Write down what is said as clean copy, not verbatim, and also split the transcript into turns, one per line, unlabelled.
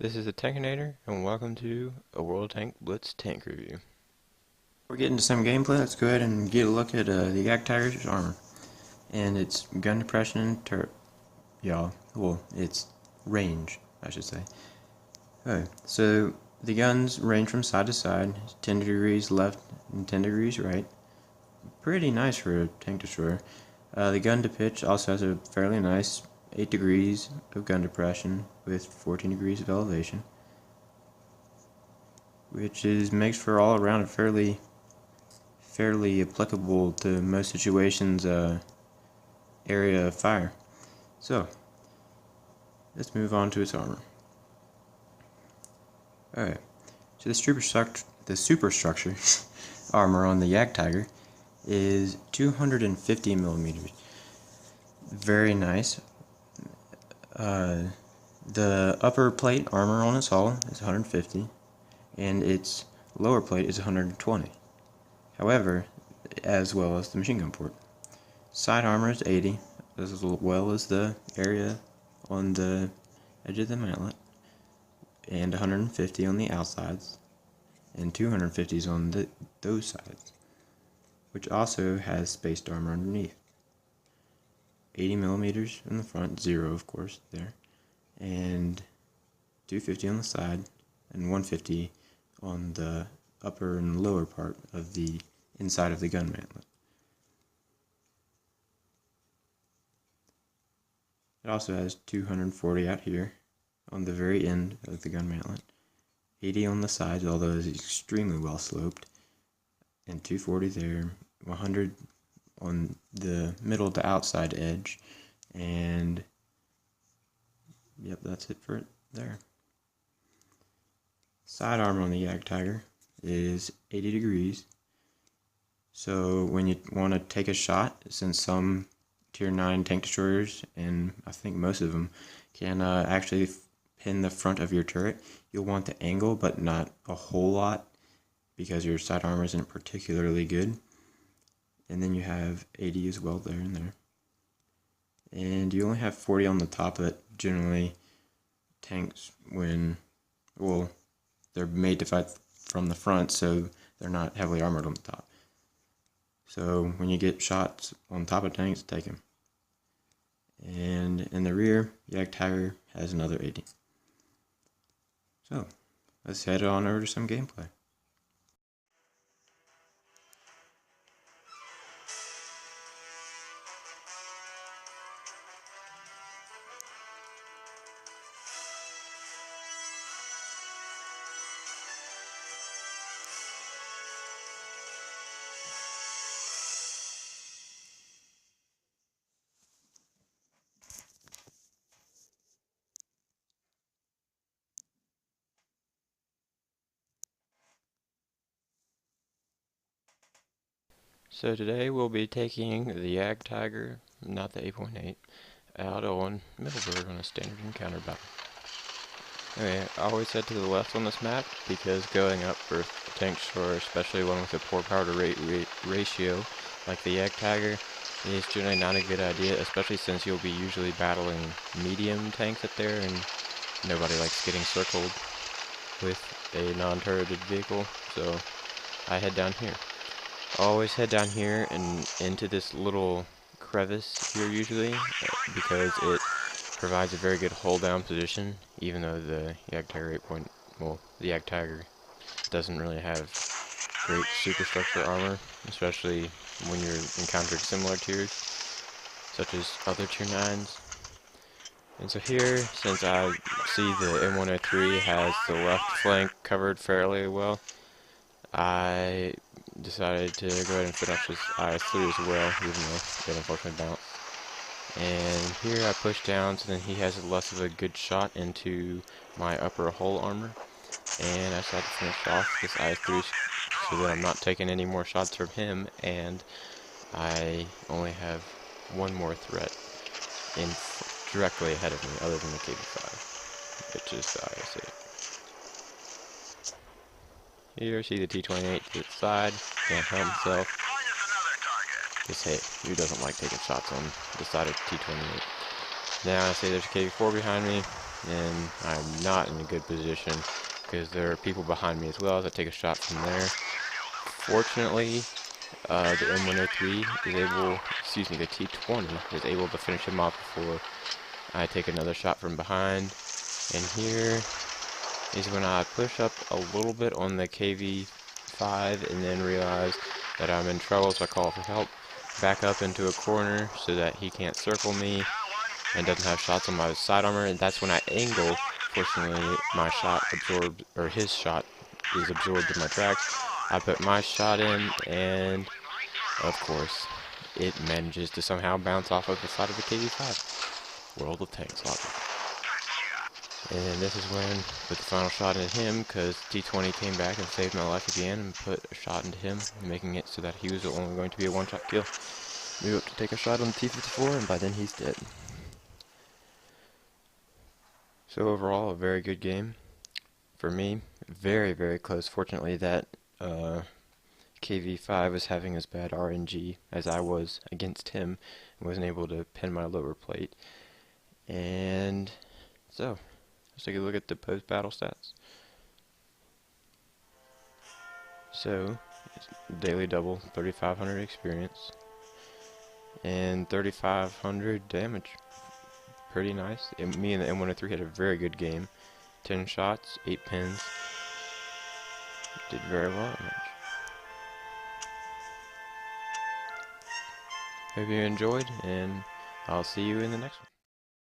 This is the Tankinator, and welcome to a World Tank Blitz tank review.
Before we get into some gameplay, let's go ahead and get a look at the JagdTiger's armor and its gun depression and turret, its range, I should say. Okay, so the guns range from side to side, 10 degrees left and 10 degrees right. Pretty nice for a tank destroyer. The gun to pitch also has a fairly nice 8 degrees of gun depression with 14 degrees of elevation, which makes for all around a fairly applicable to most situations area of fire. So let's move on to its armor. Alright, so the superstructure armor on the JagdTiger is 250 millimeters. Very nice. The upper plate armor on its hull is 150 and its lower plate is 120. However, as well as the machine gun port. Side armor is 80, as well as the area on the edge of the mantlet, and 150 on the outsides, and 250s on those sides, which also has spaced armor underneath. 80 millimeters in the front, 0 of course there, and 250 on the side, and 150 on the upper and lower part of the inside of the gun mantlet. It also has 240 out here on the very end of the gun mantlet, 80 on the sides, although it's extremely well sloped, and 240 there, 100 on the middle to outside edge, and yep, that's it for it there. Side armor on the JagdTiger is 80 degrees. So when you want to take a shot, since some tier 9 tank destroyers, and I think most of them, can actually pin the front of your turret, you'll want the angle, but not a whole lot, because your side armor isn't particularly good. And then you have 80 as well there and there. And you only have 40 on the top of it. Generally, tanks, they're made to fight from the front, so they're not heavily armored on the top. So when you get shots on top of tanks, take them. And in the rear, JagdTiger has another 80. So let's head on over to some gameplay.
So today we'll be taking the JagdTiger, not the 8.8, out on Middleburg on a standard encounter battle. Okay, I always head to the left on this map because going up for a tank destroyer, especially one with a poor power to rate ratio like the JagdTiger, is generally not a good idea, especially since you'll be usually battling medium tanks up there and nobody likes getting circled with a non-turreted vehicle, so I head down here. I always head down here and into this little crevice here usually, because it provides a very good hold down position, even though the JagdTiger the JagdTiger doesn't really have great superstructure armor, especially when you're encountering similar tiers, such as other tier 9s. And so here, since I see the M103 has the left flank covered fairly well, I decided to go ahead and finish this IS-3 as well, even though it unfortunately bounced. And here I push down so then he has less of a good shot into my upper hull armor. And I decided to finish off this IS-3 so that I'm not taking any more shots from him, and I only have one more threat directly ahead of me other than the KB5, which is the IS-8. Here, see the T-28 to its side, can't help himself. Just hey, who doesn't like taking shots on the side of T-28? Now I see there's a KB4 behind me, and I'm not in a good position because there are people behind me as well as I take a shot from there. Fortunately, the M103 is able, excuse me, the T20 is able to finish him off before I take another shot from behind. And here is when I push up a little bit on the KV5 and then realize that I'm in trouble, so I call for help. Back up into a corner so that he can't circle me and doesn't have shots on my side armor, and that's when I angle. Fortunately, my shot absorbed, or his shot is absorbed in my tracks. I put my shot in, and of course, it manages to somehow bounce off of the side of the KV5. World of Tanks logic. And this is when I put the final shot into him, because T20 came back and saved my life again and put a shot into him, making it so that he was only going to be a one-shot kill. Move up to take a shot on the T54, and by then he's dead. So overall, a very good game for me. Very, very close. Fortunately, that KV5 was having as bad RNG as I was against him and wasn't able to pin my lower plate. And so, let's take a look at the post-battle stats. So, daily double, 3,500 experience, and 3,500 damage. Pretty nice. Me and the M103 had a very good game. 10 shots, 8 pins. Did very well at match. Hope you enjoyed, and I'll see you in the next one.